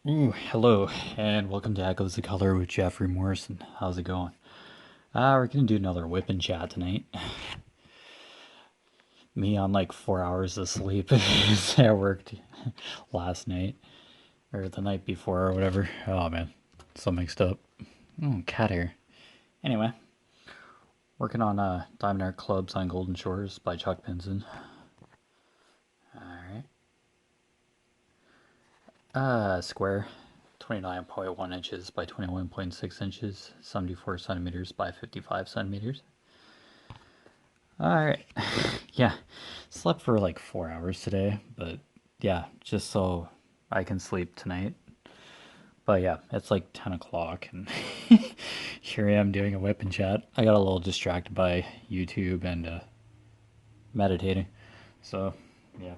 Ooh, hello, and welcome to Echoes of Color with Jefferey Morrison. How's it going? We're gonna do another whip and chat tonight. Me on like 4 hours of sleep. I worked last night, or the night before, or whatever. Oh man, so mixed up. Cat hair. Anyway, working on Diamond Art Clubs on Golden Shores by Chuck Pinson. Alright. Square. 29.1 inches by 21.6 inches, 74 centimeters by 55 centimeters. Alright. Yeah. Slept for like 4 hours today, but yeah, just so I can sleep tonight. But yeah, it's like 10 o'clock, and here I am doing a whip and chat. I got a little distracted by YouTube and meditating. So, yeah.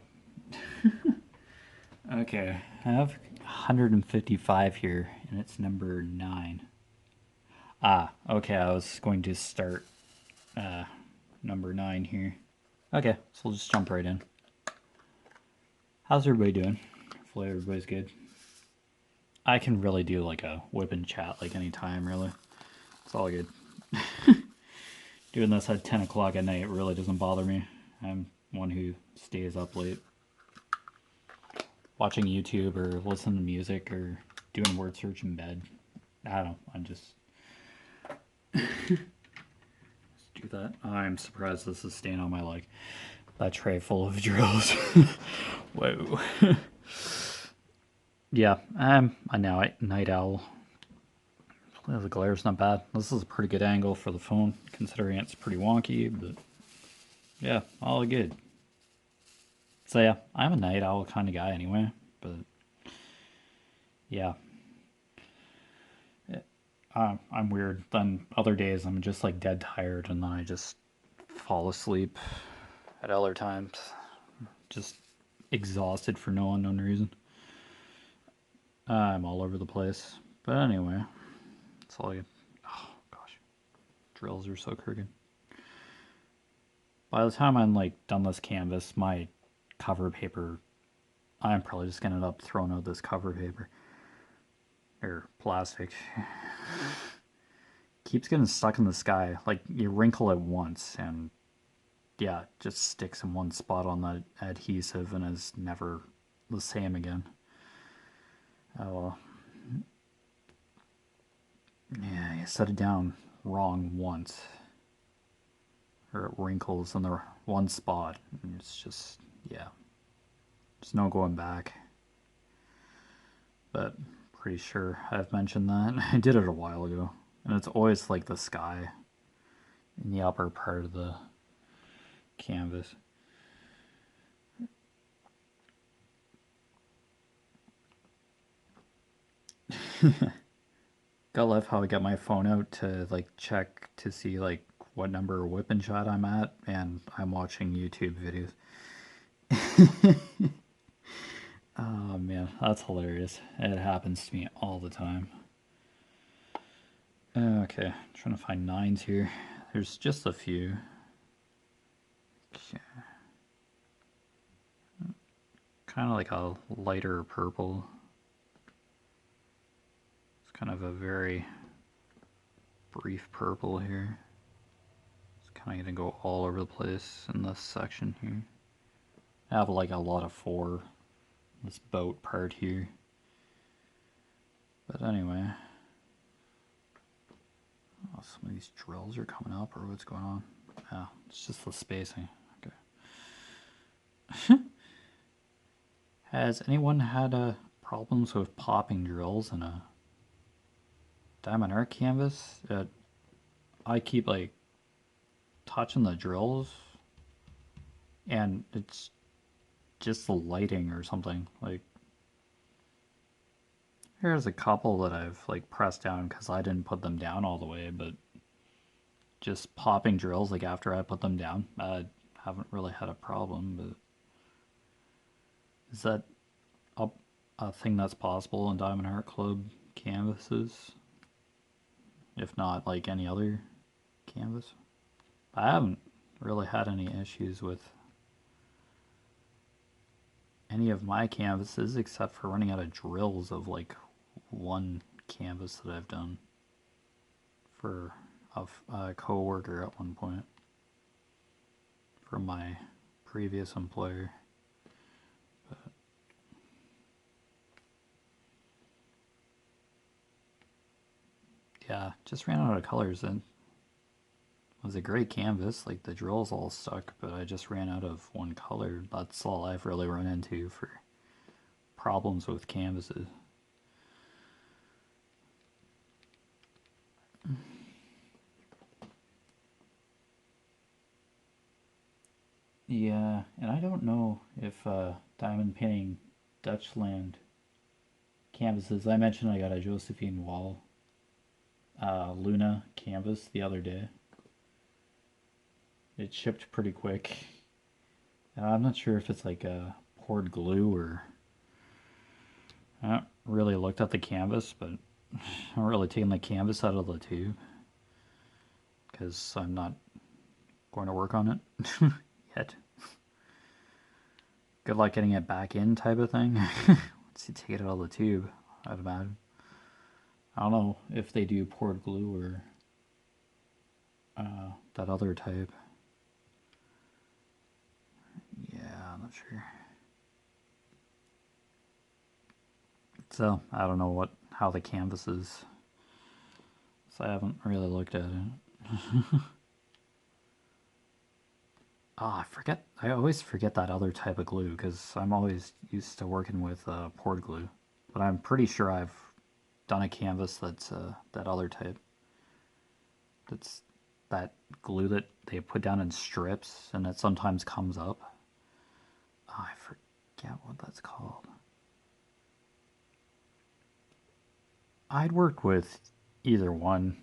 Okay, I have 155 here, and it's number 9. Okay, I was going to start number 9 here. Okay, so we'll just jump right in. How's everybody doing? Hopefully everybody's good. I can really do like a whip and chat like anytime, really. It's all good. Doing this at 10 o'clock at night really doesn't bother me. I'm one who stays up late. Watching YouTube or listening to music or doing word search in bed. I don't know, I'm just... do that. I'm surprised this is staying on my leg. That tray full of drills. Whoa. Yeah, I'm a night owl. The glare's not bad. This is a pretty good angle for the phone, considering it's pretty wonky, but yeah, all good. So yeah, I'm a night owl kind of guy anyway, but yeah. I'm weird. Then other days I'm just like dead tired and then I just fall asleep at other times. Just exhausted for no unknown reason. I'm all over the place. But anyway, it's all good. Oh gosh, drills are so crooked. By the time I'm like done this canvas, my cover paper, I'm probably just gonna end up throwing out this cover paper or plastic. Keeps getting stuck in the sky. Like you wrinkle it once and yeah, it just sticks in one spot on the adhesive and is never the same again. Oh well. Yeah, you set it down wrong once. Or it wrinkles in the one spot. And it's just, yeah. There's no going back. But pretty sure I've mentioned that. I did it a while ago. And it's always like the sky in the upper part of the canvas. Gotta love how I got my phone out to like check to see like what number whip and shot I'm at, and I'm watching YouTube videos. Oh man, that's hilarious. It happens to me all the time. Okay, trying to find nines here. There's just a few. Okay. Kind of like a lighter purple. It's kind of a very brief purple here. It's kind of gonna go all over the place in this section here. I have like a lot of 4, this boat part here. But anyway, oh, some of these drills are coming up, or what's going on? Yeah, it's just the spacing. Okay. Has anyone had problems with popping drills in a diamond art canvas? I keep like touching the drills, and it's just the lighting or something. Like, here's a couple that I've like pressed down because I didn't put them down all the way, but just popping drills like after I put them down, I haven't really had a problem. But is that a thing that's possible in Diamond Art Club canvases? If not, like any other canvas? I haven't really had any issues with any of my canvases except for running out of drills of like one canvas that I've done for a co-worker at one point from my previous employer. But yeah, just ran out of colors and it was a great canvas. Like the drills all stuck, but I just ran out of one color. That's all I've really run into for problems with canvases. Yeah, and I don't know if diamond painting Dutchland canvases. I mentioned I got a Josephine Wall Luna canvas the other day. It shipped pretty quick. I'm not sure if it's like a poured glue or... I haven't really looked at the canvas, but I haven't really taken the canvas out of the tube because I'm not going to work on it yet. Good luck getting it back in type of thing. Once you take it out of the tube, I'd imagine. I don't know if they do poured glue or that other type. Yeah, I'm not sure. So I don't know how the canvas is. So I haven't really looked at it. I forget. I always forget that other type of glue because I'm always used to working with poured glue. But I'm pretty sure I've done a canvas that's that other type. That's that glue that they put down in strips and it sometimes comes up. I forget what that's called. I'd work with either one.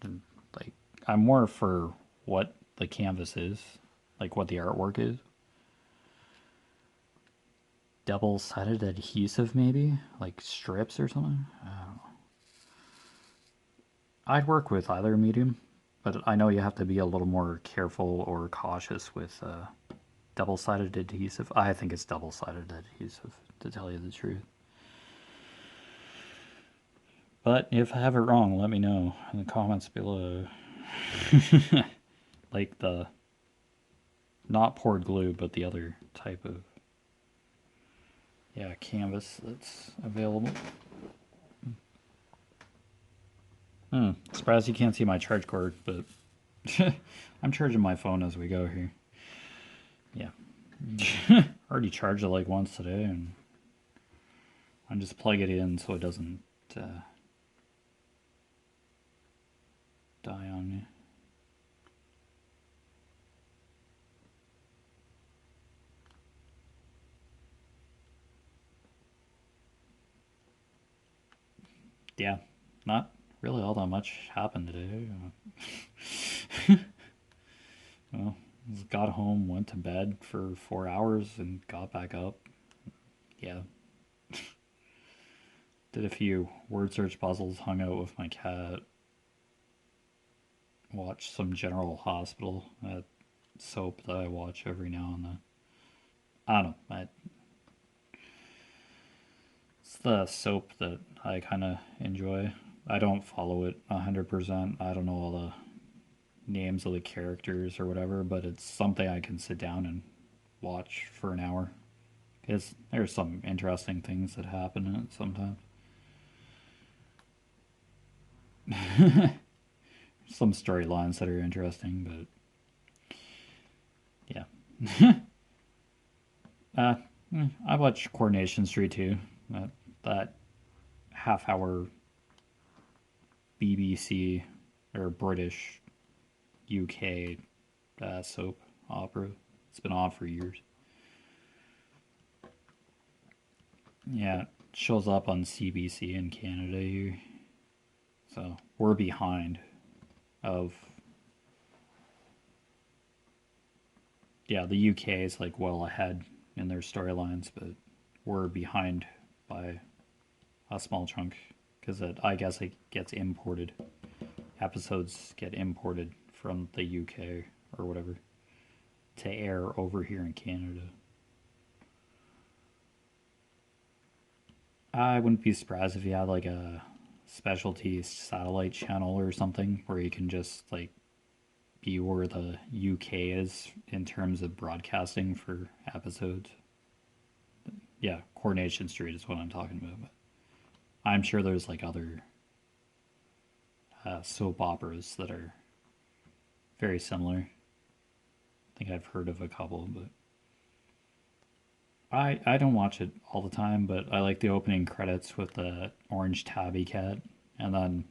Like, I'm more for what the canvas is, like what the artwork is. Double-sided adhesive, maybe? Like strips or something? I don't know. I'd work with either medium, but I know you have to be a little more careful or cautious with double-sided adhesive. I think it's double-sided adhesive, to tell you the truth. But if I have it wrong, let me know in the comments below. Like the not poured glue, but the other type of canvas that's available. Surprised you can't see my charge cord, but I'm charging my phone as we go here. Yeah. Already charged it like once today, and I just plug it in so it doesn't die on me. Yeah, not really all that much happened today. Well, got home, went to bed for 4 hours, and got back up. Yeah. Did a few word search puzzles, hung out with my cat, watched some General Hospital, that soap that I watch every now and then. I don't know. It's the soap that I kind of enjoy. I don't follow it 100%. I don't know all the names of the characters or whatever, but it's something I can sit down and watch for an hour. Because there's some interesting things that happen in it sometimes. Some storylines that are interesting, but yeah. I watch Coronation Street too. That half-hour BBC or British UK soap opera. It's been on for years. Yeah, it shows up on CBC in Canada here. So we're behind of... Yeah, the UK is like well ahead in their storylines, but we're behind by a small chunk because I guess it gets imported. Episodes get imported from the UK or whatever to air over here in Canada. I wouldn't be surprised if you had like a specialty satellite channel or something where you can just like be where the UK is in terms of broadcasting for episodes. Yeah, Coronation Street is what I'm talking about. But I'm sure there's like other soap operas that are very similar. I think I've heard of a couple, but I don't watch it all the time. But I like the opening credits with the orange tabby cat, and then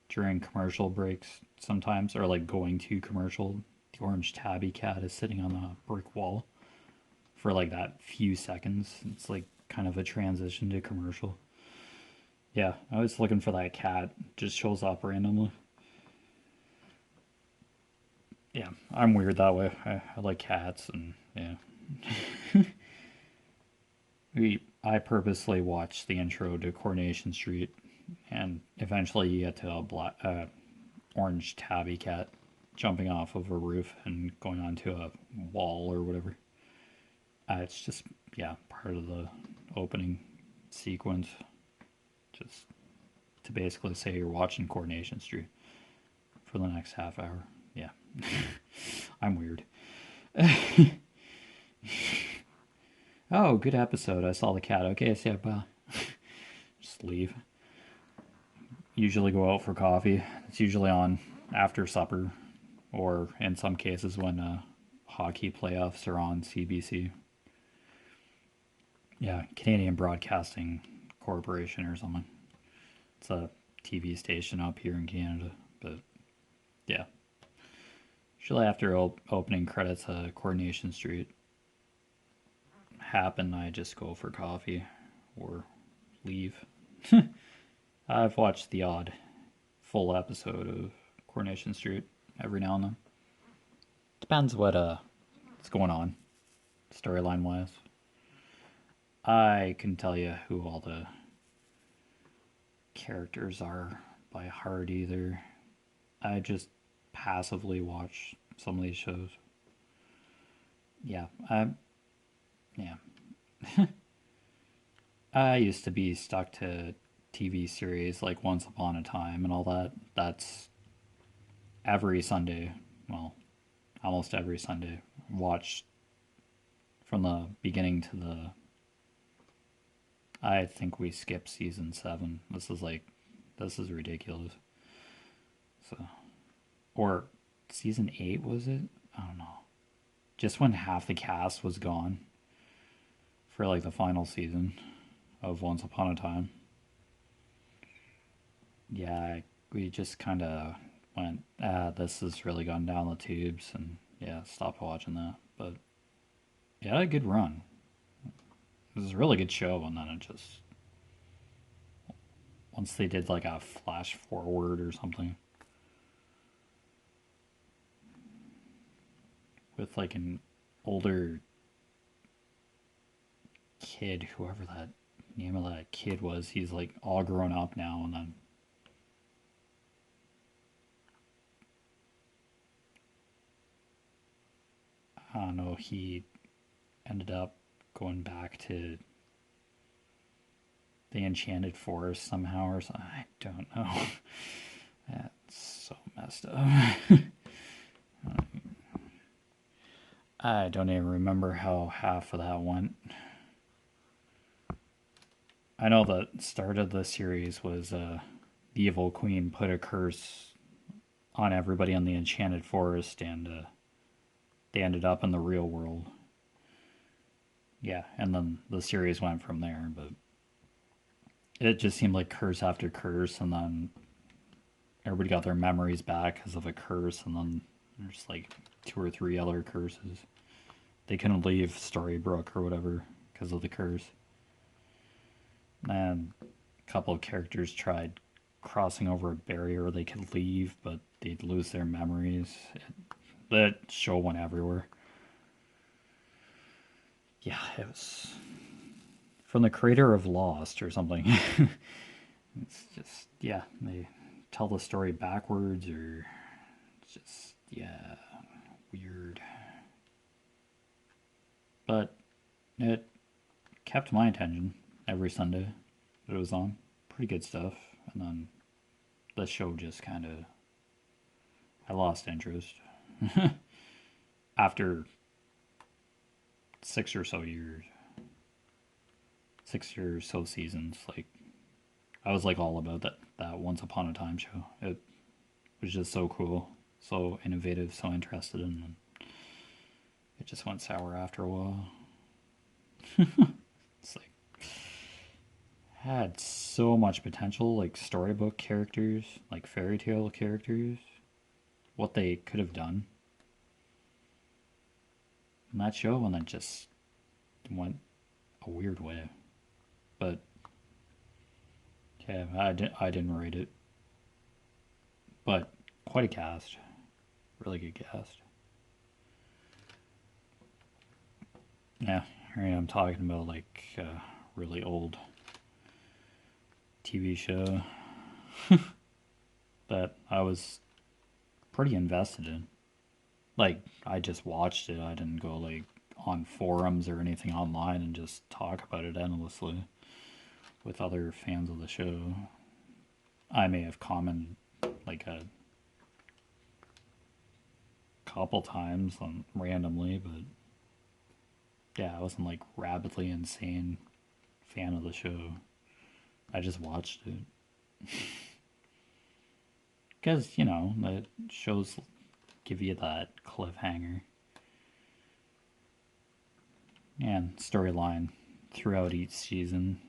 during commercial breaks sometimes, or like going to commercial, the orange tabby cat is sitting on a brick wall for like that few seconds. It's like kind of a transition to commercial. Yeah, I was looking for that cat. Just shows up randomly. Yeah, I'm weird that way. I like cats, and yeah, I purposely watched the intro to Coronation Street, and eventually you get to a black, orange tabby cat jumping off of a roof and going onto a wall or whatever. It's just yeah, part of the opening sequence, just to basically say you're watching Coronation Street for the next half hour. Yeah, I'm weird. Oh, good episode. I saw the cat. Okay, so yeah, bye. Just leave. Usually go out for coffee. It's usually on after supper, or in some cases when hockey playoffs are on CBC. Yeah, Canadian Broadcasting Corporation or something. It's a TV station up here in Canada, but yeah. Usually after opening credits, Coronation Street happen, I just go for coffee or leave. I've watched the odd full episode of Coronation Street every now and then. Depends what's going on storyline wise. I can tell you who all the characters are by heart either. I just passively watch some of these shows. Yeah, yeah. I used to be stuck to TV series like Once Upon a Time and all that. That's every Sunday. Well, almost every Sunday. Watch from the beginning to the. I think we skipped season 7. This is ridiculous. So, or season 8 was it? I don't know. Just when half the cast was gone for like the final season of Once Upon a Time. Yeah, we just kind of went, this has really gone down the tubes, and yeah, stopped watching that. But yeah, a good run. It was a really good show, and then it just once they did like a flash forward or something with like an older kid, whoever that name of that kid was, he's like all grown up now, and then I don't know, he ended up going back to the Enchanted Forest somehow or something. I don't know. That's so messed up. I don't even remember how half of that went. I know the start of the series was the evil queen put a curse on everybody on the Enchanted Forest, and they ended up in the real world. Yeah, and then the series went from there, but it just seemed like curse after curse, and then everybody got their memories back because of a curse, and then there's like 2 or 3 other curses. They couldn't leave Storybrooke or whatever because of the curse. And a couple of characters tried crossing over a barrier they could leave, but they'd lose their memories. That show went everywhere. Yeah, it was from the creator of Lost or something. It's just, yeah, they tell the story backwards, or it's just, yeah, weird. But it kept my attention every Sunday. but it was on. Pretty good stuff. And then the show just kind of, I lost interest after 6 or so years, 6 or so seasons. Like I was like all about that Once Upon a Time show. It was just so cool, so innovative, so interested in them. It just went sour after a while. It's like had so much potential, like storybook characters, like fairy tale characters, what they could have done in that show, and it just went a weird way. But yeah, I didn't rate it, but quite a cast, really good cast. Yeah, here I am talking about like really old TV show that I was pretty invested in. Like I just watched it. I didn't go like on forums or anything online and just talk about it endlessly with other fans of the show. I may have commented like a couple times on randomly, but yeah, I wasn't like rabidly insane fan of the show. I just watched it because the shows give you that cliffhanger and storyline throughout each season.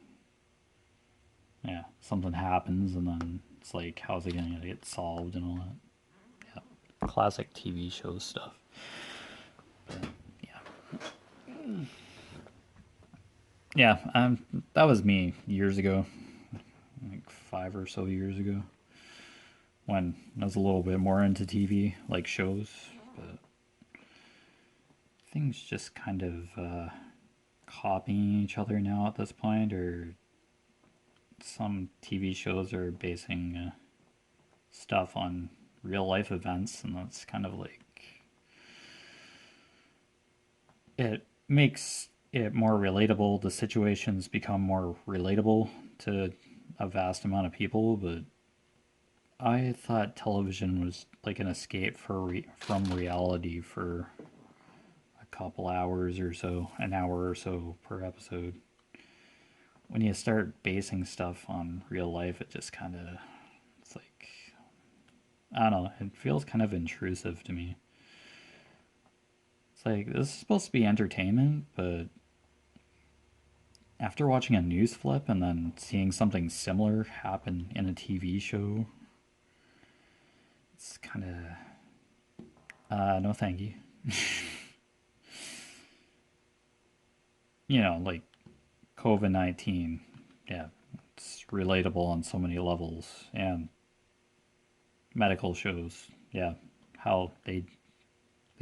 Yeah, something happens and then it's like, how's it gonna get solved and all that. Yeah, classic TV show stuff. But, yeah, yeah. That was me years ago, like 5 or so years ago, when I was a little bit more into TV, like shows. But things just kind of copying each other now at this point, or some TV shows are basing stuff on real life events, and that's kind of like it makes it more relatable. The situations become more relatable to a vast amount of people, but I thought television was like an escape from reality for a couple hours or so, an hour or so per episode. When you start basing stuff on real life, it just kind of, it's like, I don't know, it feels kind of intrusive to me. It's like, this is supposed to be entertainment, but after watching a news flip and then seeing something similar happen in a TV show, it's kind of, no thank you. Like COVID-19, yeah, it's relatable on so many levels. And medical shows, yeah, how the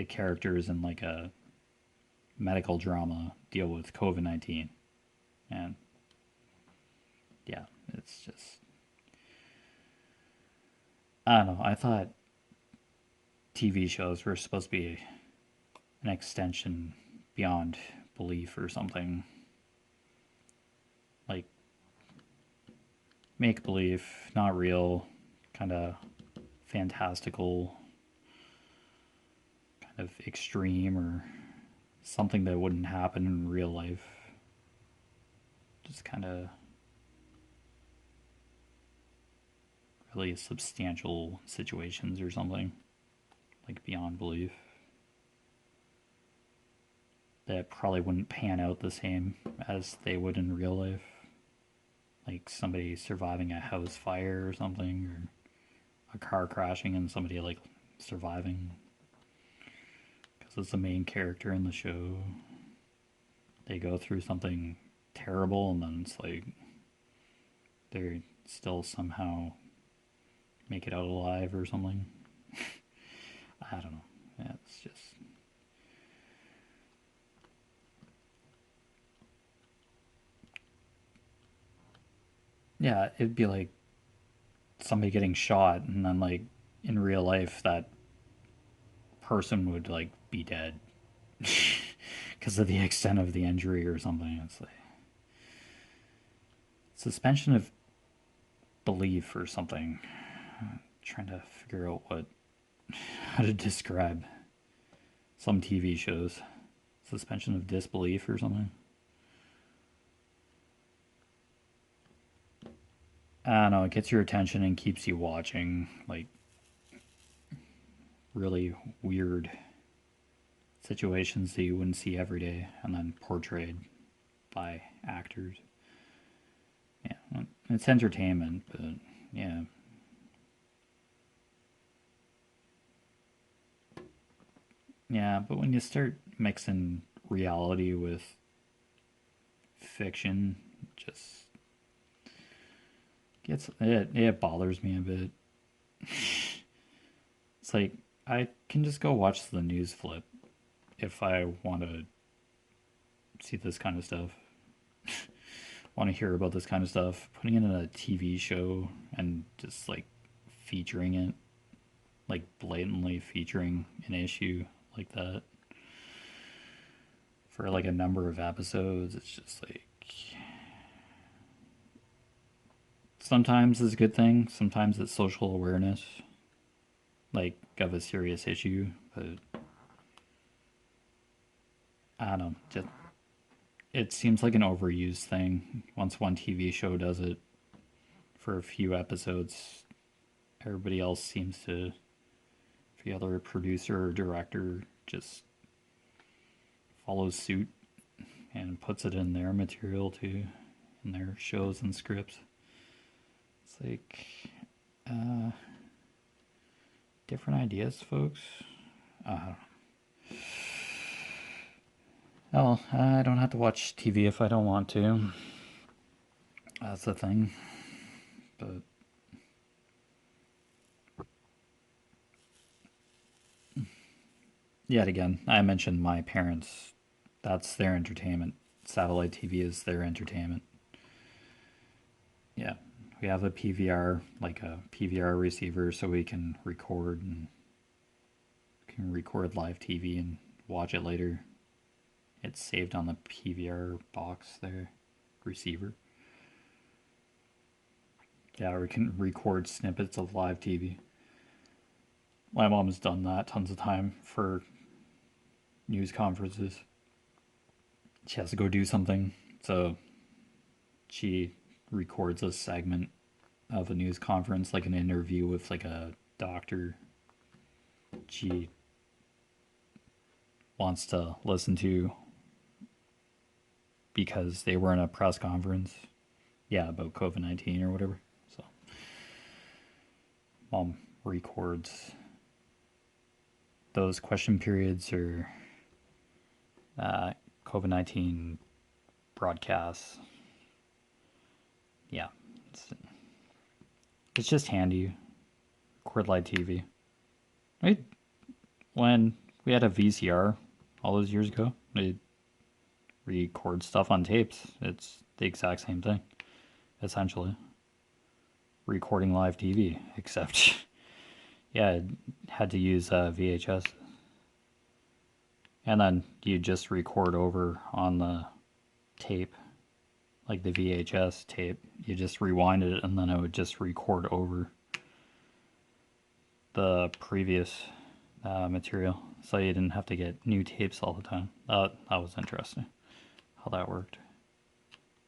characters in like a medical drama deal with COVID-19. And yeah, it's just, I don't know. I thought TV shows were supposed to be an extension beyond belief or something. Like make believe, not real, kind of fantastical, kind of extreme, or something that wouldn't happen in real life. Just kind of really substantial situations or something, like beyond belief, that probably wouldn't pan out the same as they would in real life. Like somebody surviving a house fire or something, or a car crashing and somebody like surviving because it's the main character in the show. They go through something terrible and then it's like they still somehow make it out alive or something. I don't know. Yeah, it's just, yeah, it'd be like somebody getting shot and then like in real life that person would like be dead because of the extent of the injury or something. It's like, suspension of belief or something. I'm trying to figure out how to describe some TV shows. Suspension of disbelief or something. I don't know, it gets your attention and keeps you watching, like, really weird situations that you wouldn't see every day and then portrayed by actors. Yeah, it's entertainment, but yeah. Yeah, but when you start mixing reality with fiction, just it bothers me a bit. It's like I can just go watch the news flip if I want to see this kind of stuff. Want to hear about this kind of stuff. Putting it in a TV show and just like featuring it, like blatantly featuring an issue like that for like a number of episodes, it's just like sometimes it's a good thing, sometimes it's social awareness, like of a serious issue, but I don't know, just it seems like an overused thing. Once one TV show does it for a few episodes, everybody else seems to, the other producer or director just follows suit and puts it in their material too, in their shows and scripts. It's like, different ideas, folks. Oh, I don't have to watch TV if I don't want to. That's the thing. But yet again, I mentioned my parents. That's their entertainment. Satellite TV is their entertainment. Yeah, we have a PVR, like a PVR receiver, so we can record live TV and watch it later. It's saved on the PVR box there, receiver. Yeah, we can record snippets of live TV. My mom's done that tons of time for news conferences. She has to go do something, so she records a segment of a news conference, like an interview with like a doctor she wants to listen to because they were in a press conference, yeah, about COVID-19 or whatever. So mom records those question periods or COVID-19 broadcasts. Yeah, it's just handy. Record live TV. Right? When we had a VCR all those years ago, we record stuff on tapes. It's the exact same thing, essentially. Recording live TV, except, yeah, it had to use VHS. And then you just record over on the tape, like the VHS tape. You just rewind it and then it would just record over the previous material. So you didn't have to get new tapes all the time. That was interesting, how that worked.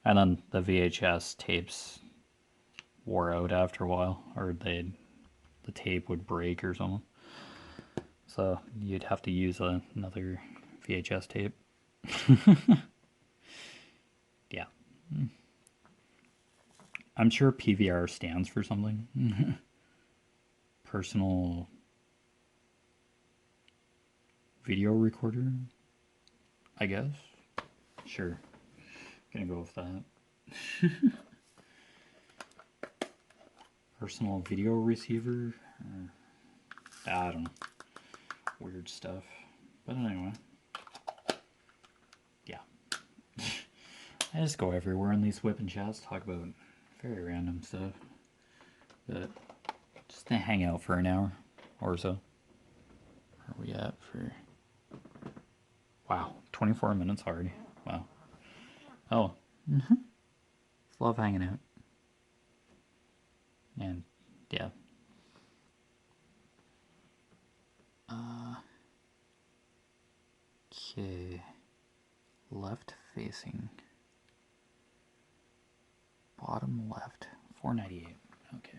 And then the VHS tapes wore out after a while, or the tape would break or something. So you'd have to use another VHS tape. Yeah. I'm sure PVR stands for something. Personal video recorder, I guess. Sure. Gonna go with that. Personal video receiver. I don't know. Weird stuff. But anyway. Yeah. I just go everywhere in these WIP and Chats, talk about very random stuff. But just to hang out for an hour or so. Where are we at for... Wow, 24 minutes already. Wow. Oh. Just love hanging out. And yeah. Okay. Left facing. Bottom left. 498. Okay.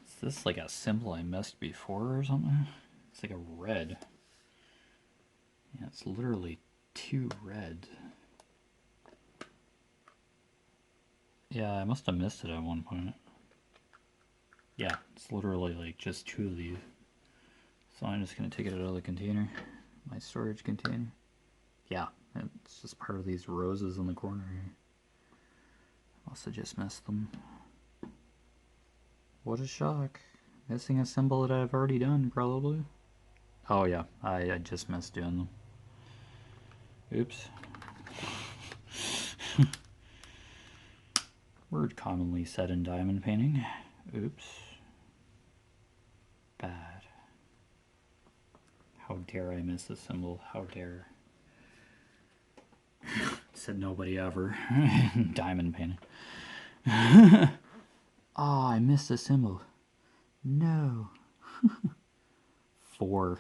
Is this like a symbol I missed before or something? It's like a red. Yeah, it's literally 2 reds. Yeah, I must have missed it at one point. Yeah, it's literally like just 2 of these. So I'm just going to take it out of the container, my storage container. Yeah, it's just part of these roses in the corner here. Must have just missed them. What a shock. Missing a symbol that I've already done, probably. Oh yeah, I just missed doing them. Oops. Word commonly said in diamond painting. Oops. Bad. How dare I miss a symbol? How dare. Said nobody ever. Diamond painting. Ah, I missed a symbol. No. 4.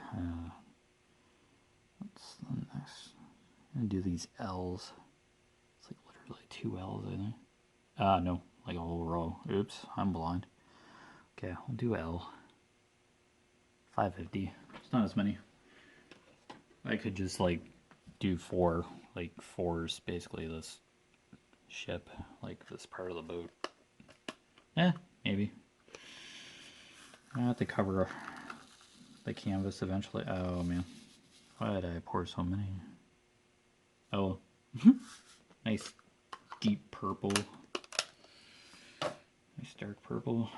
What's the next? I'm gonna do these L's. It's like literally 2 L's, I think. No, like a whole row. Oops, I'm blind. Okay, I'll do L. 550. It's not as many. I could just like do 4. Like 4's basically this ship, like this part of the boat. Maybe. I have to cover the canvas eventually. Oh man, why did I pour so many? Oh, nice deep purple. Nice dark purple.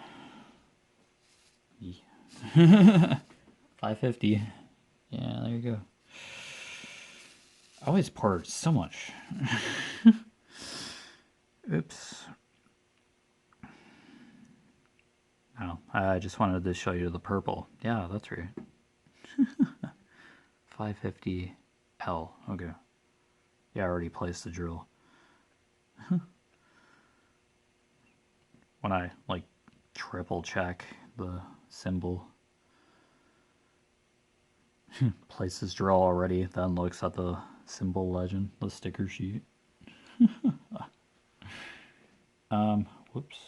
550. Yeah, there you go. I always pour so much. Oops. Oh, I just wanted to show you the purple. Yeah, that's right. 550 L. Okay. Yeah, I already placed the drill. When I like triple check the symbol, places drill already, then looks at the symbol legend, the sticker sheet. Whoops.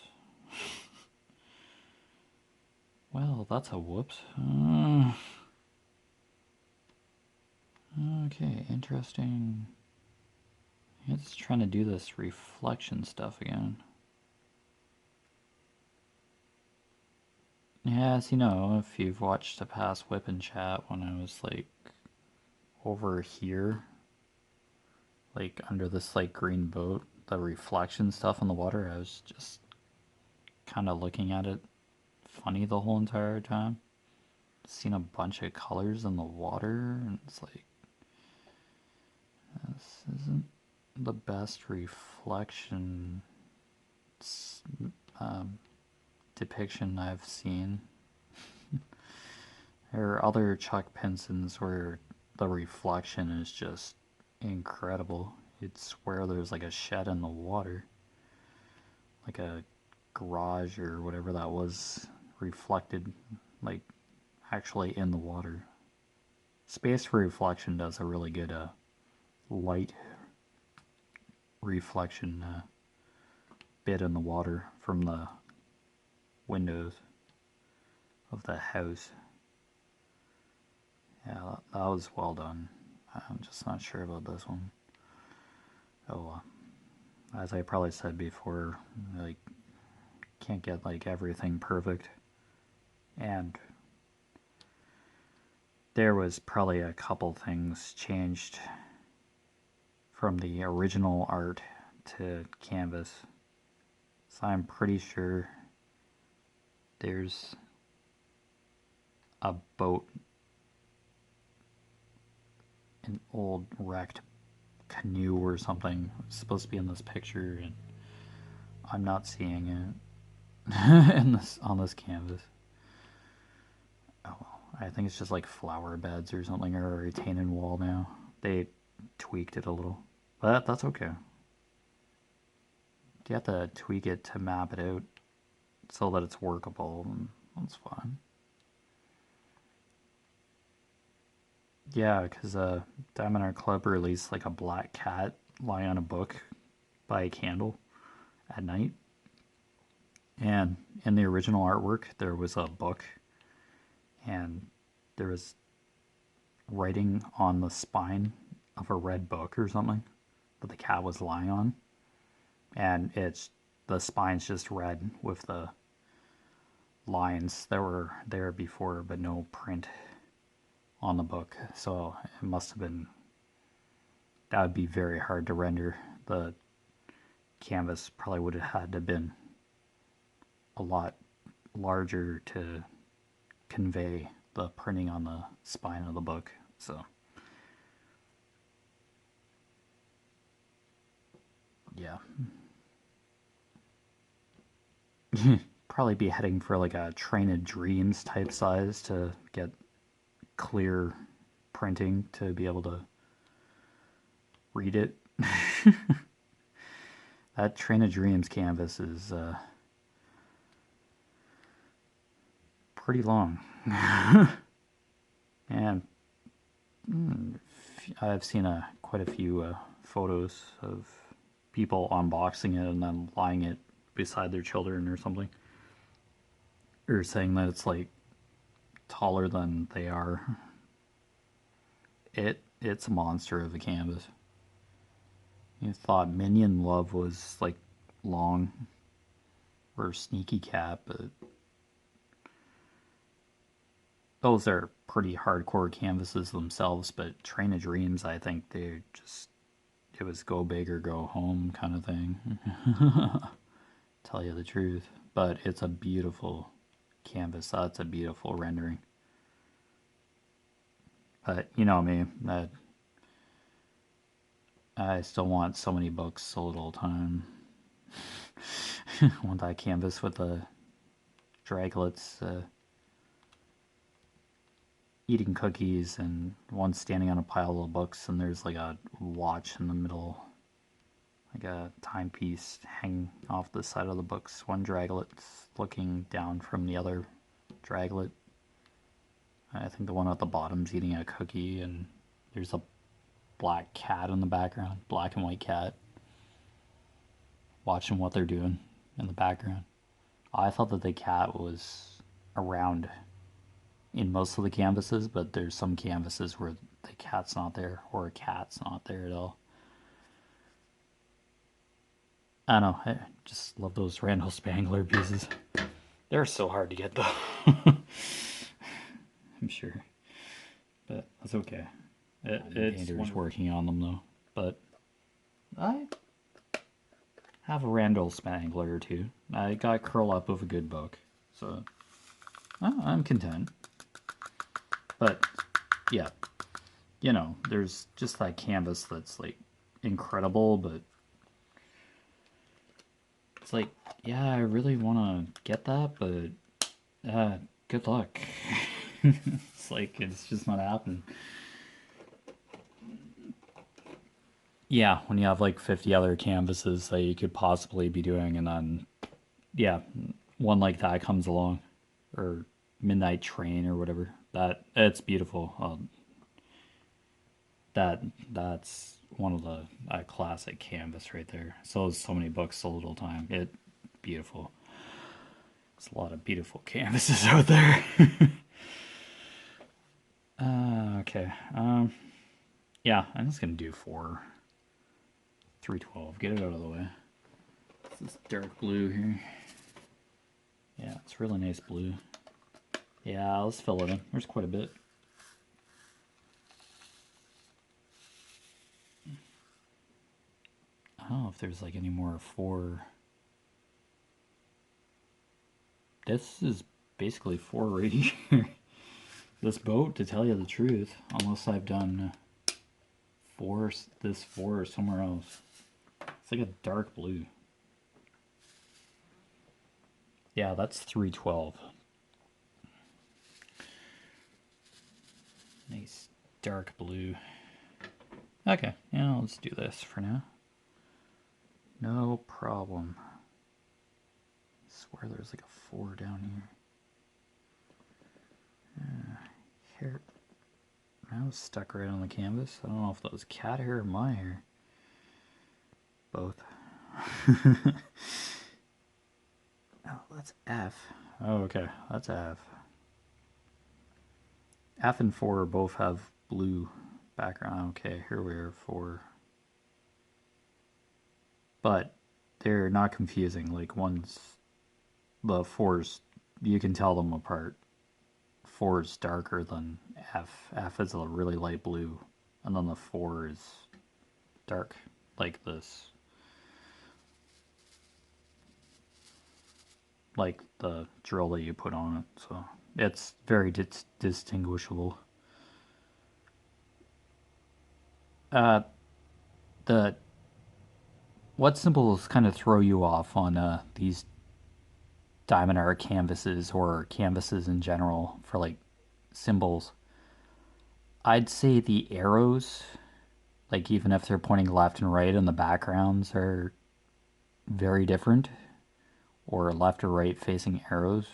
Well, that's a whoops. Okay, interesting. It's trying to do this reflection stuff again. Yeah, as you know, if you've watched the past WIP and Chat, when I was like over here, like under this like green boat, the reflection stuff in the water, I was just kind of looking at it funny the whole entire time. Seen a bunch of colors in the water, and it's like, this isn't the best reflection depiction I've seen. There are other Chuck Pinsons where the reflection is just incredible. You'd swear there's like a shed in the water, like a garage or whatever that was, reflected like actually in the water. Space reflection does a really good light reflection bit in the water from the windows of the house. Yeah, that was well done. I'm just not sure about this one. Oh, as I probably said before, like, can't get like everything perfect. And there was probably a couple things changed from the original art to canvas. So I'm pretty sure there's a boat, an old wrecked canoe or something. It's supposed to be in this picture, and I'm not seeing it on this canvas. Oh well, I think it's just like flower beds or something, or a retaining wall now. They tweaked it a little, but that's okay. you have to tweak it to map it out so that it's workable, and that's fine. Yeah, because Diamond Art Club released like a black cat lying on a book by a candle at night. And in the original artwork, there was a book, and there was writing on the spine of a red book or something that the cat was lying on. And the spine's just red with the lines that were there before, but no print on the book. So it must have been, that would be very hard to render. The canvas probably would have had to have been a lot larger to convey the printing on the spine of the book. So yeah. Probably be heading for like a Train of Dreams type size to get clear printing to be able to read it. That Train of Dreams canvas is pretty long. And I've seen quite a few photos of people unboxing it and then lying it beside their children or something. Or saying that it's like taller than they are. It's a monster of a canvas. You thought Minion Love was like long or Sneaky Cat, but those are pretty hardcore canvases themselves. But Train of Dreams, I think they just, it was go big or go home kind of thing. Tell you the truth. But it's a beautiful canvas. That's a beautiful rendering. But you know me, I still want so many books so little time. I want that canvas with the draglets eating cookies and one standing on a pile of books, and there's like a watch in the middle, like a timepiece hanging off the side of the books. One draglet's looking down from the other draglet. I think the one at the bottom's eating a cookie, and there's a black cat in the background, black and white cat, watching what they're doing in the background. I thought that the cat was around in most of the canvases, but there's some canvases where the cat's not there or a cat's not there at all. I don't know, I just love those Randall Spangler pieces. They're so hard to get though. I'm sure, but that's okay. It's painters working on them though. But I have a Randall Spangler or two. I got Curl Up with a good book, so I'm content. But yeah, you know, there's just that canvas that's like incredible, but it's like, yeah, I really want to get that, but good luck. It's like, it's just not happening. Yeah, when you have like 50 other canvases that you could possibly be doing, and then, yeah, one like that comes along, or Midnight Train or whatever. That, it's beautiful. That's one of the classic canvas right there. So many books, so little time. It beautiful. There's a lot of beautiful canvases out there. Okay. Yeah, I'm just gonna do 312. Get it out of the way. This is dark blue here. Yeah, it's really nice blue. Yeah, let's fill it in. There's quite a bit. I don't know if there's like any more 4. This is basically 4 right here. This boat, to tell you the truth, unless I've done 4 somewhere else. It's like a dark blue. Yeah, that's 312. Nice dark blue. Okay, yeah, let's do this for now. No problem. I swear there's like a 4 down here. Hair. That was stuck right on the canvas. I don't know if that was cat hair or my hair. Both. Oh, that's F. Oh, okay. That's F. F and 4 both have blue background. Okay, here we are, 4. But they're not confusing. Like, one's... The 4's... You can tell them apart. 4 is darker than F. F is a really light blue. And then the 4 is dark, like this. Like the drill that you put on it. So it's very distinguishable. The what symbols kind of throw you off on these diamond art canvases or canvases in general for like symbols? I'd say the arrows, like even if they're pointing left and right and the backgrounds are very different, or left or right facing arrows.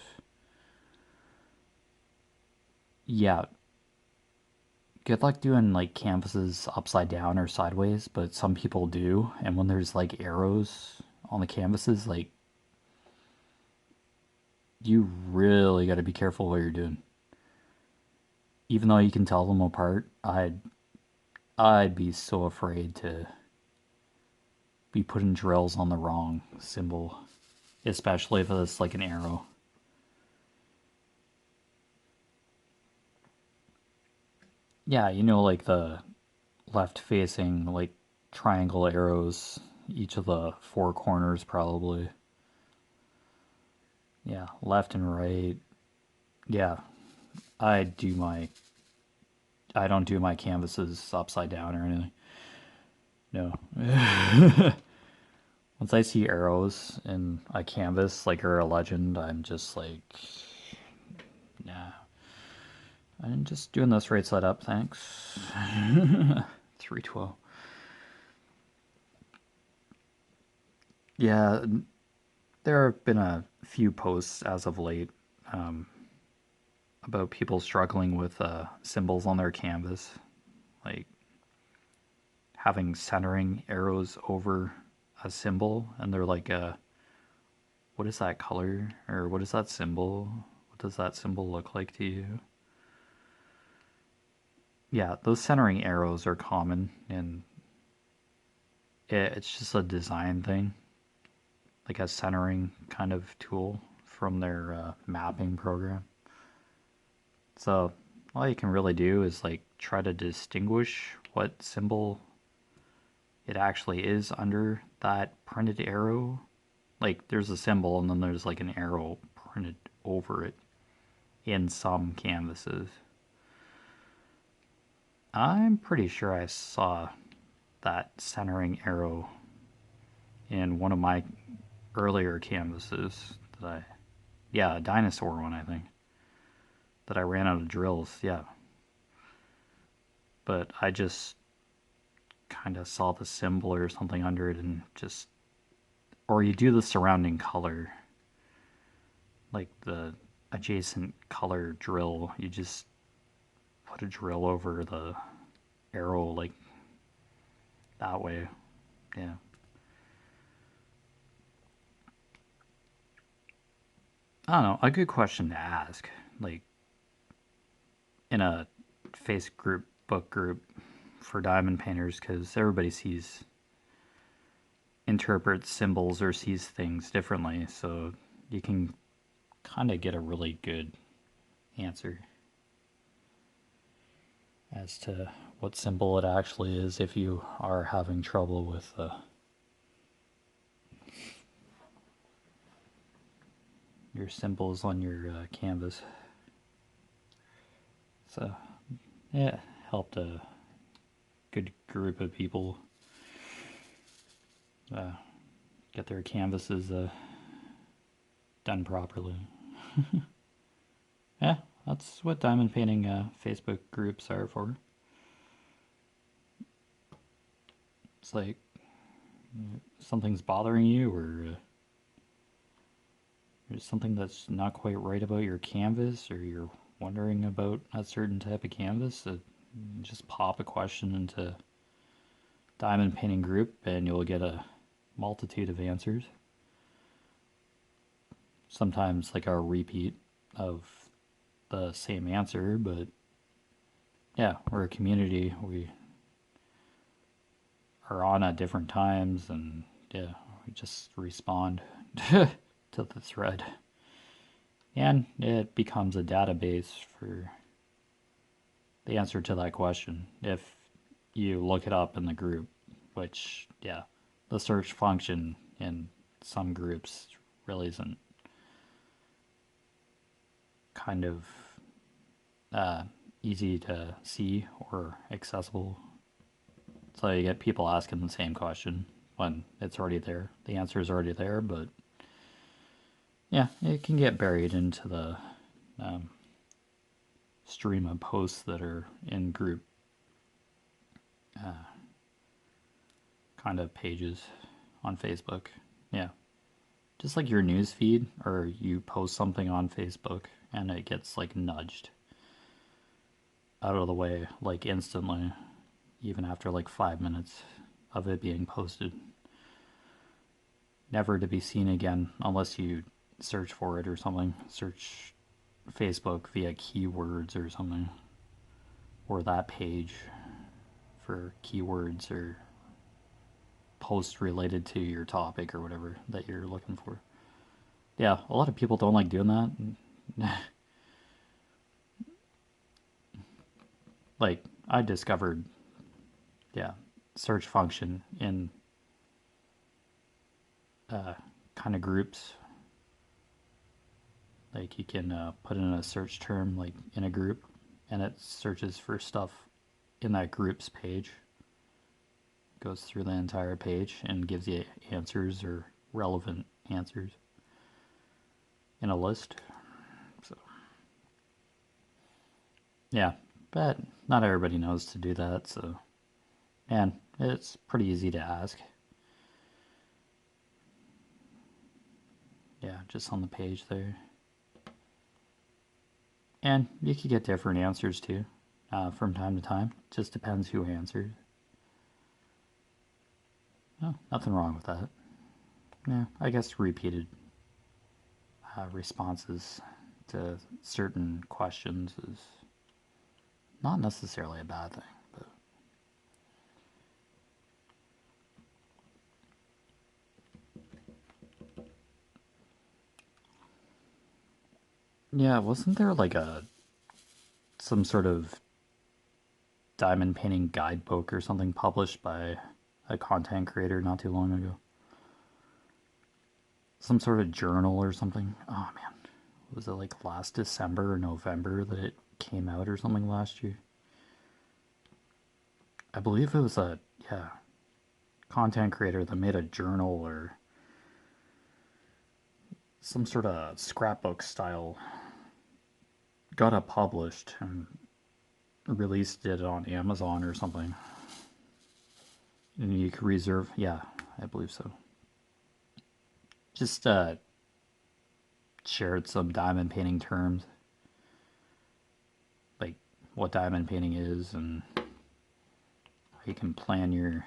Yeah, good luck doing like canvases upside down or sideways, but some people do. And when there's like arrows on the canvases, like you really got to be careful what you're doing. Even though you can tell them apart, I'd be so afraid to be putting drills on the wrong symbol, especially if it's like an arrow. Yeah, you know, like the left facing like triangle arrows, each of the 4 corners probably. Yeah, left and right. Yeah, I do my I don't do my canvases upside down or anything. No. Once I see arrows in a canvas like or a legend, I'm just like, nah. I'm just doing this right side up, thanks. 312. Yeah, there have been a few posts as of late about people struggling with symbols on their canvas, like having centering arrows over a symbol, and they're like, what is that color? Or what is that symbol? What does that symbol look like to you? Yeah, those centering arrows are common, and it's just a design thing, like a centering kind of tool from their mapping program. So all you can really do is like try to distinguish what symbol it actually is under that printed arrow. Like there's a symbol and then there's like an arrow printed over it in some canvases. I'm pretty sure I saw that centering arrow in one of my earlier canvases that yeah, a dinosaur one, I think, that I ran out of drills, yeah. But I just kind of saw the symbol or something under it and just, or you do the surrounding color, like the adjacent color drill, you just put a drill over the arrow like that way, yeah. I don't know, a good question to ask, like in a face group, book group for diamond painters, because everybody interprets symbols or sees things differently, so you can kind of get a really good answer as to what symbol it actually is if you are having trouble with your symbols on your canvas. So, yeah, helped a good group of people uh, get their canvases done properly. Yeah, that's what diamond painting Facebook groups are for. It's like Something's bothering you, or there's something that's not quite right about your canvas, or you're wondering about a certain type of canvas, just pop a question into diamond painting group and you'll get a multitude of answers. Sometimes like a repeat of the same answer, but yeah, we're a community. We are on at different times, and yeah, we just respond to the thread. And it becomes a database for the answer to that question if you look it up in the group, which, yeah, the search function in some groups really isn't kind of easy to see or accessible. So you get people asking the same question when it's already there. The answer is already there, but yeah, it can get buried into the stream of posts that are in group kind of pages on Facebook. Yeah. Just like your news feed, or you post something on Facebook and it gets like nudged out of the way like instantly, even after like 5 minutes of it being posted. Never to be seen again unless you search for it or something. Search Facebook via keywords or something, or that page for keywords or posts related to your topic or whatever that you're looking for. Yeah, a lot of people don't like doing that. Like, I discovered, yeah, search function in kind of groups. Like, you can put in a search term, like, in a group, and it searches for stuff in that group's page. Goes through the entire page and gives you answers or relevant answers in a list. So, yeah, but not everybody knows to do that, so, and it's pretty easy to ask. Yeah, just on the page there. And you could get different answers too, from time to time. Just depends who answers. Oh, nothing wrong with that. Yeah, I guess repeated responses to certain questions is not necessarily a bad thing, but yeah, wasn't there like some sort of diamond painting guidebook or something published by a content creator not too long ago? Some sort of journal or something. Oh man, was it like last December or November that it came out or something last year? I believe it was a, yeah, content creator that made a journal or some sort of scrapbook style, got it published and released it on Amazon or something. And you could reserve, yeah, I believe so. Just shared some diamond painting terms, like what diamond painting is and how you can plan your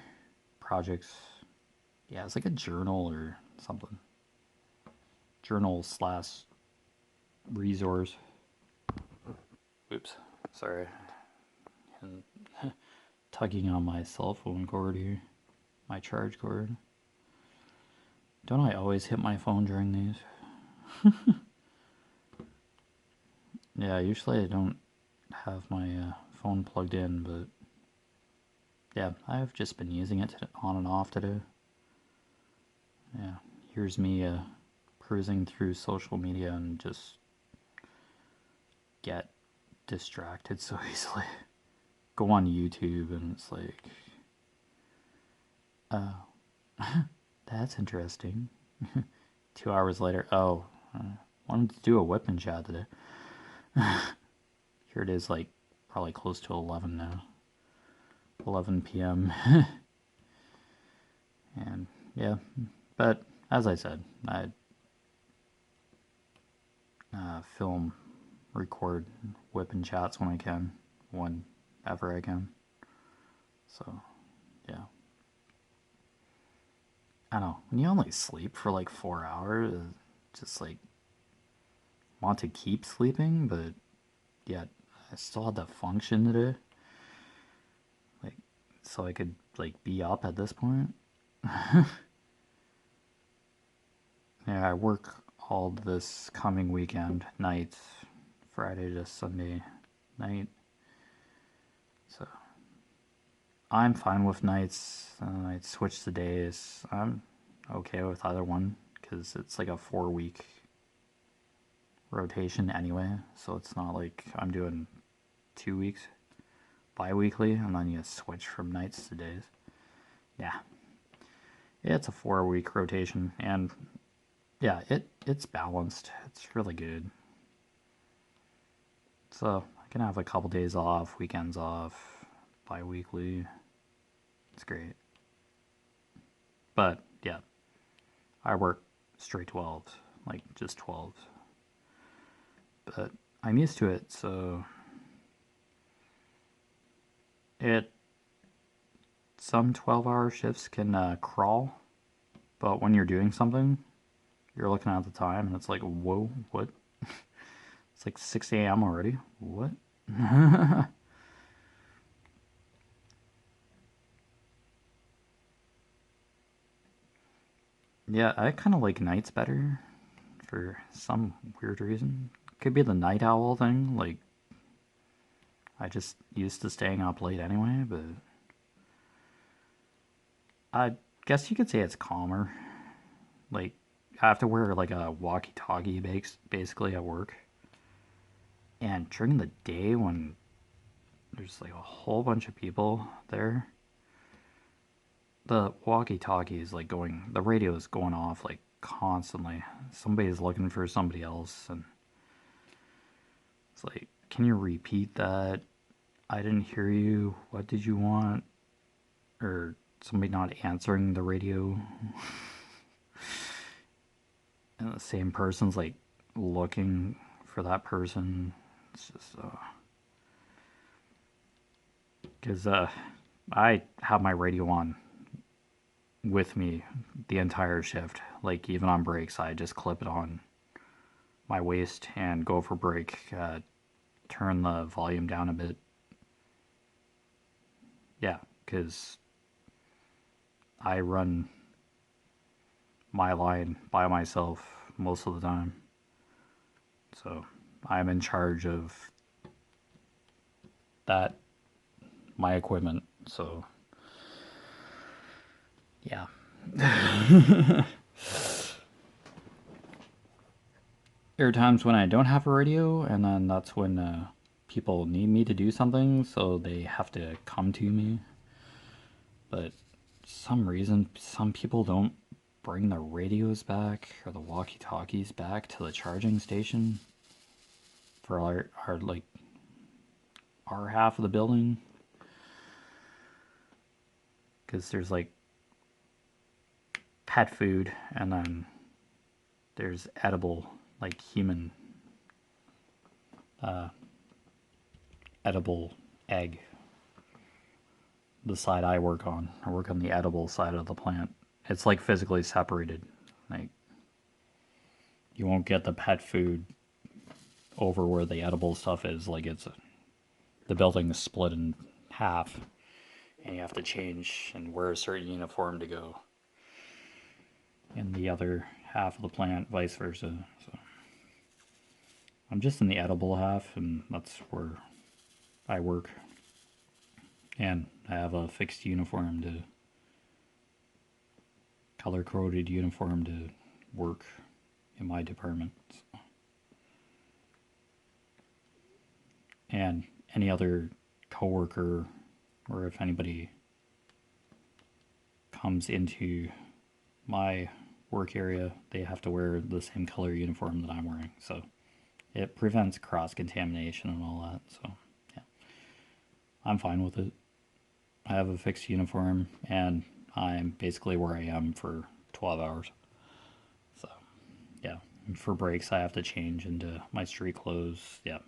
projects. Yeah, it's like a journal or something. Journal slash resource. Oops, sorry. And tugging on my cell phone cord here, my charge cord. Don't I always hit my phone during these? Yeah, usually I don't have my phone plugged in, but yeah, I've just been using it on and off today. Yeah, here's me cruising through social media and just get distracted so easily. Go on YouTube and it's like, oh, that's interesting. 2 hours later, oh, wanted to do a WIP and Chat today. Here it is, like, probably close to 11 now. 11 p.m. And yeah, but as I said, I film, record WIP and chats when I can, whenever I can. So yeah, I don't know. When you only sleep for like 4 hours, just like want to keep sleeping, but yet I still had to function today. Like, so I could like be up at this point. Yeah, I work all this coming weekend night, Friday to Sunday night. So I'm fine with nights. I switch the days. I'm okay with either one because it's like a 4 week rotation anyway. So it's not like I'm doing 2 weeks bi-weekly and then you switch from nights to days. Yeah, it's a 4 week rotation and yeah, it's balanced. It's really good. So I can have a couple days off, weekends off, bi-weekly. It's great. But yeah, I work straight 12, like just 12. But I'm used to it, so it some 12-hour shifts can crawl, but when you're doing something, you're looking at the time and it's like, whoa, what? It's like 6 a.m. already? What? Yeah, I kind of like nights better for some weird reason. Could be the night owl thing. Like, I just used to staying up late anyway, but I guess you could say it's calmer. Like, I have to wear like a walkie-talkie basically at work. And during the day when there's like a whole bunch of people there, the walkie-talkie is like the radio is going off like constantly. Somebody's looking for somebody else, and it's like, can you repeat that? I didn't hear you. What did you want? Or somebody not answering the radio, and the same person's like looking for that person. It's just because I have my radio on with me the entire shift. Like even on breaks, I just clip it on my waist and go for break. Turn the volume down a bit. Yeah, because I run my line by myself most of the time. So I'm in charge of that, my equipment. So yeah. There are times when I don't have a radio, and then that's when people need me to do something, so they have to come to me. But some reason, some people don't bring the radios back or the walkie-talkies back to the charging station for our like our half of the building, because there's like pet food and then there's edible, like human edible egg. The side I work on, I work on the edible side of the plant. It's like physically separated. Like you won't get the pet food over where the edible stuff is. Like the building is split in half, and you have to change and wear a certain uniform to go in the other half of the plant, vice versa. So I'm just in the edible half, and that's where I work. And I have a fixed uniform to color coded uniform to work in my department. And any other coworker, or if anybody comes into my work area, they have to wear the same color uniform that I'm wearing. So it prevents cross contamination and all that. So yeah, I'm fine with it. I have a fixed uniform, and I'm basically where I am for 12 hours. So, yeah. And for breaks, I have to change into my street clothes. Yeah.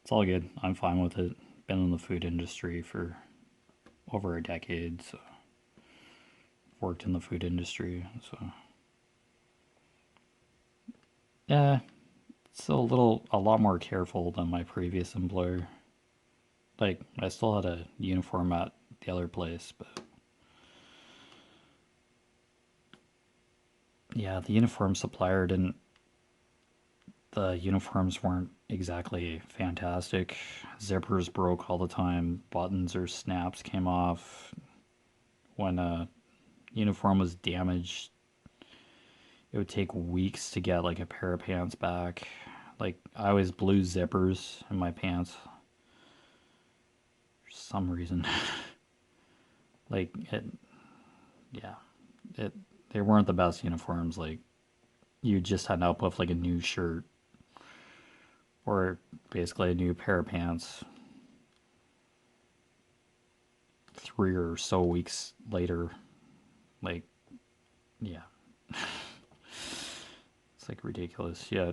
It's all good. I'm fine with it. Been in the food industry for over a decade, so worked in the food industry. So, yeah, it's a lot more careful than my previous employer. Like, I still had a uniform at the other place, but yeah, the uniform supplier didn't. The uniforms weren't exactly fantastic. Zippers broke all the time. Buttons or snaps came off. When a uniform was damaged, it would take weeks to get like a pair of pants back. Like, I always blew zippers in my pants for some reason. Like, yeah, it they weren't the best uniforms. Like, you just end up with like a new shirt or basically a new pair of pants 3 or so weeks later. Like, yeah, it's like ridiculous. Yeah,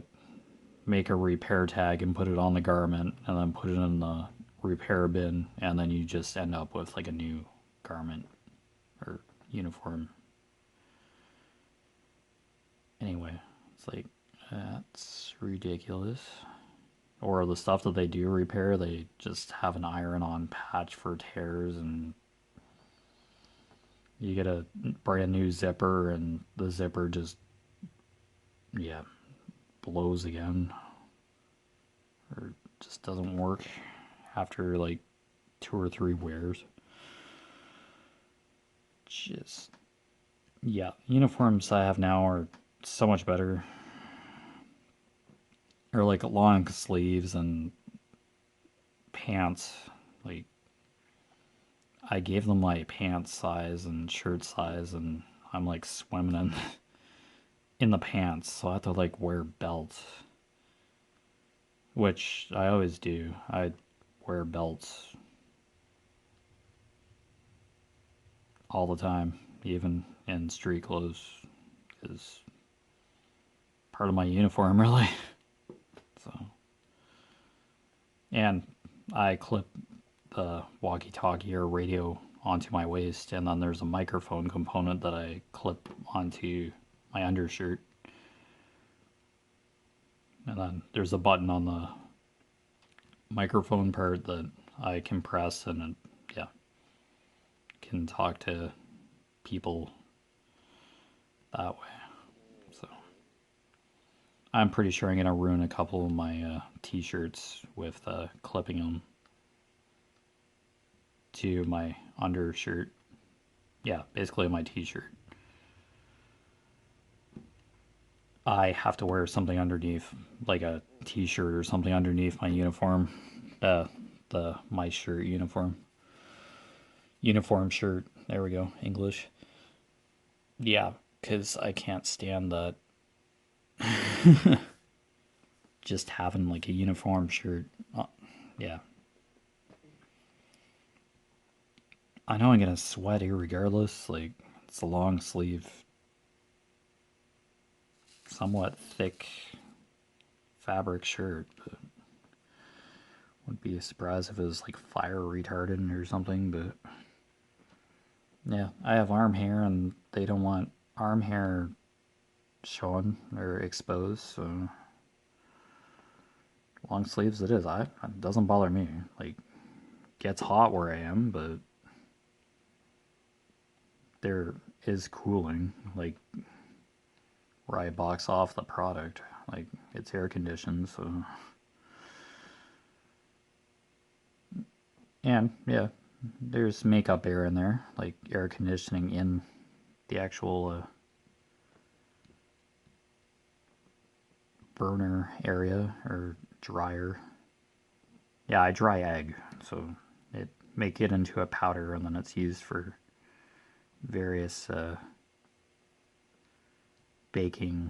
make a repair tag and put it on the garment and then put it in the repair bin, and then you just end up with like a new garment or uniform. Anyway, it's like, that's ridiculous. Or the stuff that they do repair, they just have an iron on patch for tears, and you get a brand new zipper and the zipper just, yeah, blows again or just doesn't work after like 2 or 3 wears. Just, yeah, uniforms I have now are so much better. Or like long sleeves and pants. Like, I gave them my pants size and shirt size, and I'm like swimming in the pants, so I have to like wear belts, which I always do. I wear belts all the time, even in street clothes, is part of my uniform, really. So, and I clip the walkie-talkie or radio onto my waist, and then there's a microphone component that I clip onto my undershirt, and then there's a button on the microphone part that I can press, and it, yeah, can talk to people that way. So I'm pretty sure I'm gonna ruin a couple of my t-shirts with clipping them to my undershirt. Yeah, basically my t-shirt. I have to wear something underneath, like a t-shirt or something underneath my uniform. The my shirt uniform shirt. There we go, English. Yeah, because I can't stand that. Just having like a uniform shirt. Yeah, I know I'm gonna sweat irregardless. Like, it's a long sleeve, somewhat thick fabric shirt, but wouldn't be surprised if it was like fire retardant or something. But yeah, I have arm hair, and they don't want arm hair showing or exposed, so long sleeves it is. It doesn't bother me. Like, gets hot where I am, but there is cooling. Like, where I box off the product, like, it's air conditioned, so. And yeah, there's makeup air in there, like air conditioning in the actual burner area or dryer. Yeah, I dry egg, so it make it into a powder, and then it's used for various baking,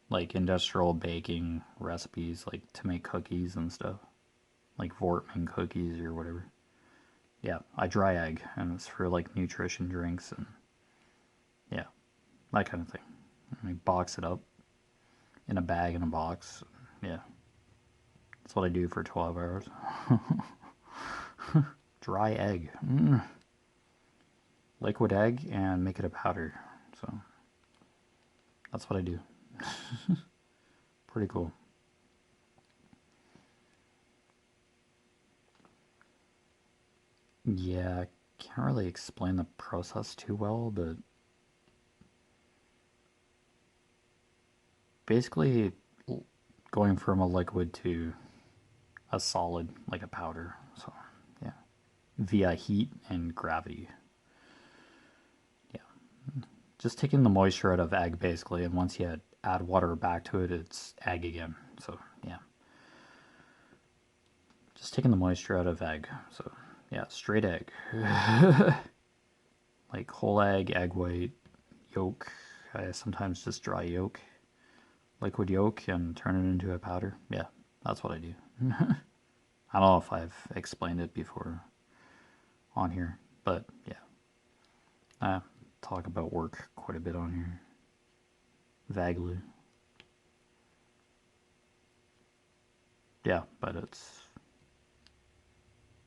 like industrial baking recipes, like to make cookies and stuff, like Vortman cookies or whatever. Yeah, I dry egg, and it's for like nutrition drinks and yeah, that kind of thing. I box it up in a bag in a box. Yeah, that's what I do for 12 hours. Dry egg. Liquid egg and make it a powder. So that's what I do. Pretty cool. Yeah, I can't really explain the process too well, but basically going from a liquid to a solid, like a powder. So, yeah, via heat and gravity. Yeah, just taking the moisture out of egg basically, and once you add water back to it, it's egg again. So, yeah, just taking the moisture out of egg. So, yeah, straight egg. Like whole egg, egg white, yolk. I sometimes just dry yolk, liquid yolk, and turn it into a powder. Yeah, that's what I do. I don't know if I've explained it before on here, but yeah, I talk about work quite a bit on here, vaguely. Yeah, but it's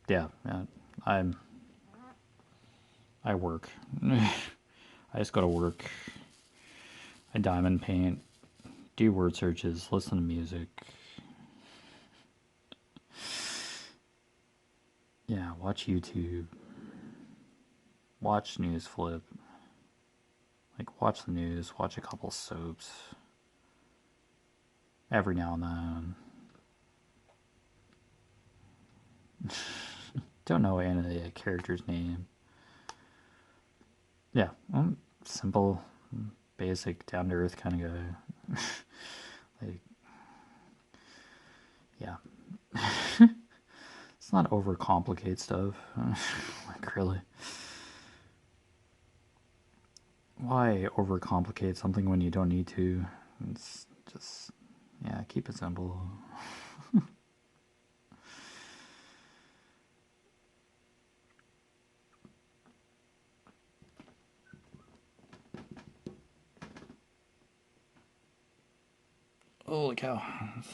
yeah. I'm I work. I just go to work. I diamond paint, do word searches, listen to music. Yeah, watch YouTube, watch news flip, like watch the news, watch a couple soaps every now and then. Don't know any of the character's name. Yeah, simple, basic, down to earth kind of guy. Like, yeah, it's not overcomplicate stuff. Like, really, why overcomplicate something when you don't need to? It's just, yeah, keep it simple. Holy cow. It's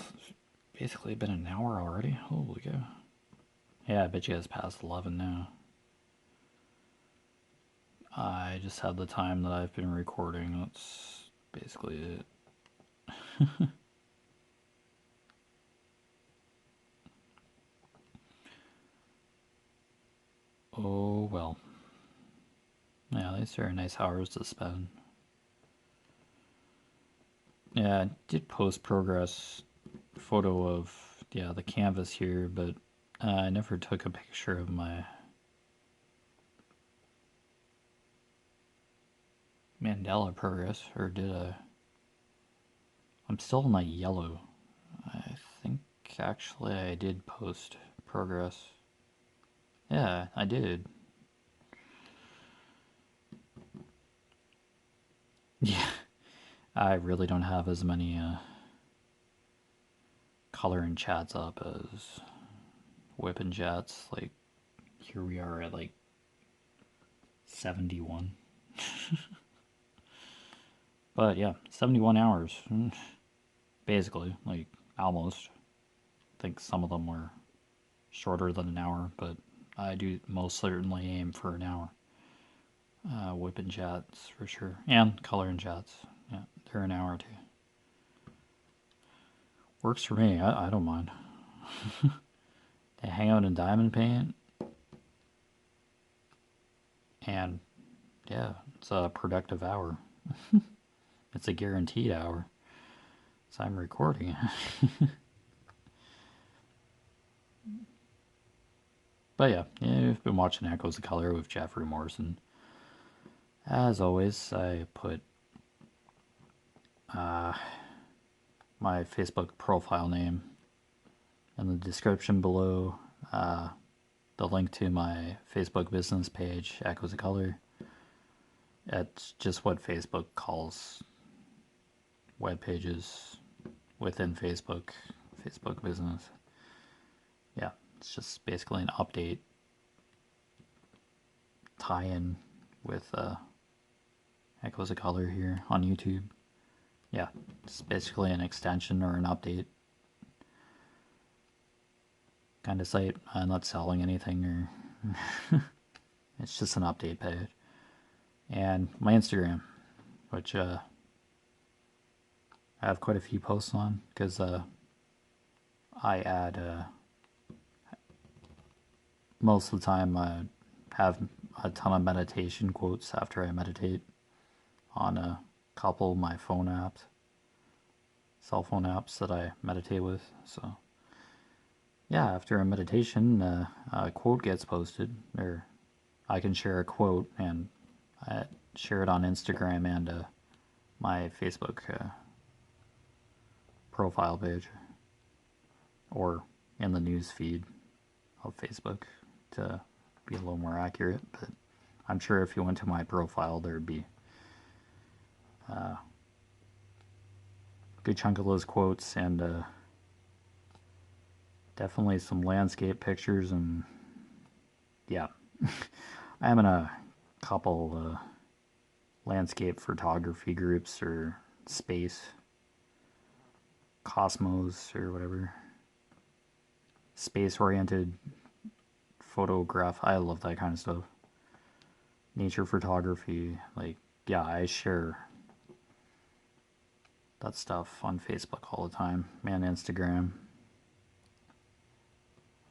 basically been an hour already. Holy cow. Yeah, I bet you guys past 11 now. I just had the time that I've been recording. That's basically it. Oh well. Yeah, these are nice hours to spend. Yeah, I did post progress photo of yeah the canvas here, but I never took a picture of my mandala progress, or did I? I'm still in my yellow. I think actually I did post progress. Yeah, I did. Yeah, I really don't have as many color and chats up as WIP and Chats. Like here we are at like 71. But yeah, 71 hours. Basically, like almost. I think some of them were shorter than an hour, but I do most certainly aim for an hour. WIP and Chats for sure. And color and chats. Yeah, they're an hour too. Works for me. I don't mind. They hang out in diamond paint. And yeah, it's a productive hour. It's a guaranteed hour. So I'm recording. But yeah, you've been watching Echoes of Color with Jeffery Morrison. As always, I put my Facebook profile name in the description below, the link to my Facebook business page, Echoes of Color. It's just what Facebook calls web pages within Facebook business. Yeah, it's just basically an update tie-in with Echoes of Color here on YouTube. Yeah, it's basically an extension or an update kind of site. I'm not selling anything, or it's just an update page. And my Instagram, which I have quite a few posts on, because I add most of the time I have a ton of meditation quotes after I meditate on a couple of my phone apps, cell phone apps that I meditate with. So yeah, after a meditation, a quote gets posted, or I can share a quote and I share it on Instagram and my Facebook profile page, or in the news feed of Facebook to be a little more accurate. But I'm sure if you went to my profile, there'd be a good chunk of those quotes, and definitely some landscape pictures, and yeah. I'm in a couple landscape photography groups, or space, cosmos, or whatever. Space-oriented photograph. I love that kind of stuff. Nature photography. Like, yeah, I share that stuff on Facebook all the time. And Instagram.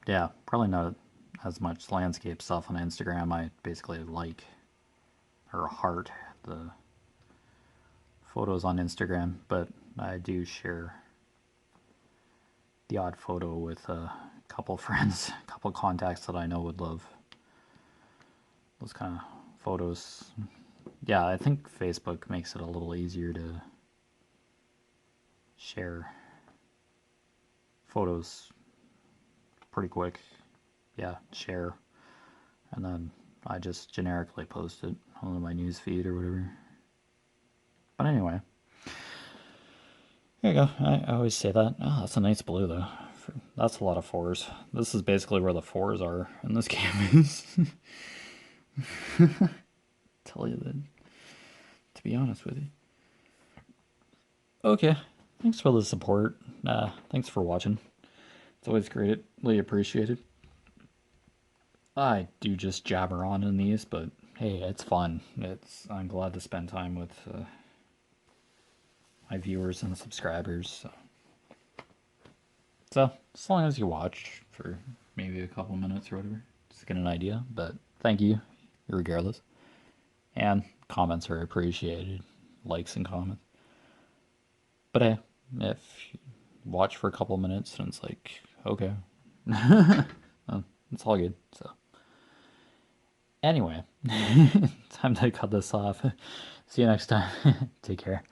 Yeah, probably not as much landscape stuff on Instagram. I basically like, or heart, the photos on Instagram, but I do share the odd photo with a couple friends, a couple contacts that I know would love those kind of photos. Yeah, I think Facebook makes it a little easier to share photos pretty quick. Yeah, share. And then I just generically post it on my news feed or whatever. But anyway. There you go. I always say that. Oh, that's a nice blue, though. That's a lot of fours. This is basically where the fours are in this game. Tell you that, to be honest with you. Okay. Thanks for the support. Thanks for watching. It's always greatly appreciated. I do just jabber on in these, but hey, it's fun. I'm glad to spend time with my viewers and subscribers. So, as long as you watch for maybe a couple minutes or whatever, just get an idea. But thank you, regardless. And comments are appreciated, likes and comments. But hey, if you watch for a couple minutes and it's like, okay, well, it's all good. So, anyway, time to cut this off. See you next time. Take care.